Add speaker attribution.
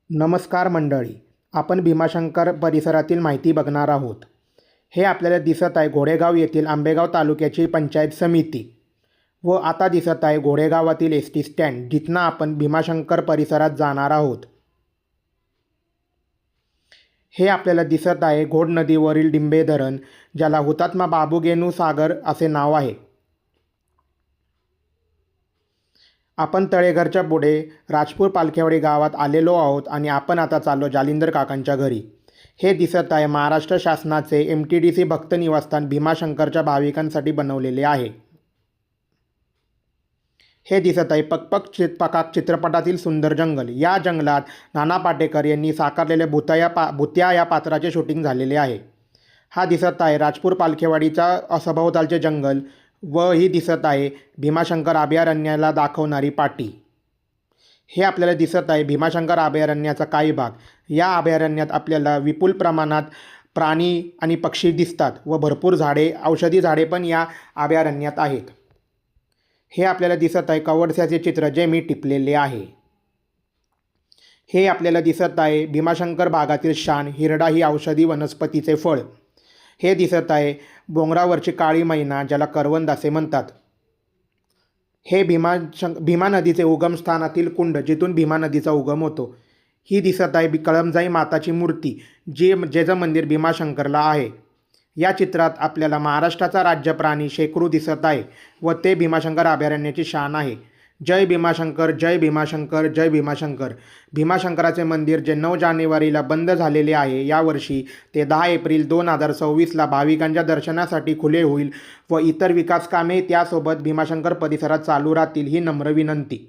Speaker 1: नमस्कार मंडळी, आपण भीमाशंकर परिसरातील माहिती बघणार आहोत. हे आपल्याला दिसत आहे घोडेगाव येथील आंबेगाव तालुक्याची पंचायत समिती व आता दिसत आहे घोडेगावातील एस टी स्टँड, जिथनं आपण भीमाशंकर परिसरात जाणार आहोत. हे आपल्याला दिसत आहे घोड नदीवरील डिंबे धरण, ज्याला हुतात्मा बाबूगेनू सागर असे नाव आहे. आपण तळेघरच्या पुढे राजपूर पालखेवाडी गावात आलेलो आहोत आणि आपण आता चाललो जालिंदर काकांच्या घरी. हे दिसत आहे महाराष्ट्र शासनाचे MTDC भक्त निवासस्थान भीमाशंकरच्या भाविकांसाठी बनवलेले आहे. हे दिसत आहे पकपक चितपकाक चित्रपटातील सुंदर जंगल. या जंगलात नाना पाटेकर यांनी साकारलेले भुत्या या पात्राचे शूटिंग झालेले आहे. हा दिसत आहे राजपूर पालखेवाडीचा सभोवतालचे जंगल व ही दिसत आहे भीमाशंकर अभयारण्याला दाखवणारी पाटी. हे आपल्याला दिसत आहे भीमाशंकर अभयारण्याचा काही भाग. या अभयारण्यात आपल्याला विपुल प्रमाणात प्राणी आणि पक्षी दिसतात व भरपूर झाडे, औषधी झाडे पण या अभयारण्यात आहेत. हे आपल्याला दिसत आहे कवडस्याचे चित्र जे मी टिपलेले आहे. हे आपल्याला दिसत आहे भीमाशंकर बागातील शान हिरडा ही औषधी वनस्पतीचे फळ. हे दिसत आहे डोंगरावरची काळी मैना, ज्याला करवंद असे म्हणतात. हे भीमा नदीचे उगमस्थानातील कुंड, जिथून भीमा नदीचा उगम होतो. ही दिसत आहे कळमजाई माताची मूर्ती, जेचं मंदिर भीमाशंकरला आहे. या चित्रात आपल्याला महाराष्ट्राचा राज्य प्राणी शेकरू दिसत आहे व ते भीमाशंकर अभयारण्याची शान आहे. जय भीमाशंकर, जय भीमाशंकर, जय भीमाशंकर. भीमाशंकराचे मंदिर जे 9 जानेवारीला बंद झालेले आहे, यावर्षी ते 10 एप्रिल 2026ला भाविकांच्या दर्शनासाठी खुले होईल व इतर विकास कामे त्यासोबत भीमाशंकर परिसरात चालू राहतील ही नम्र विनंती.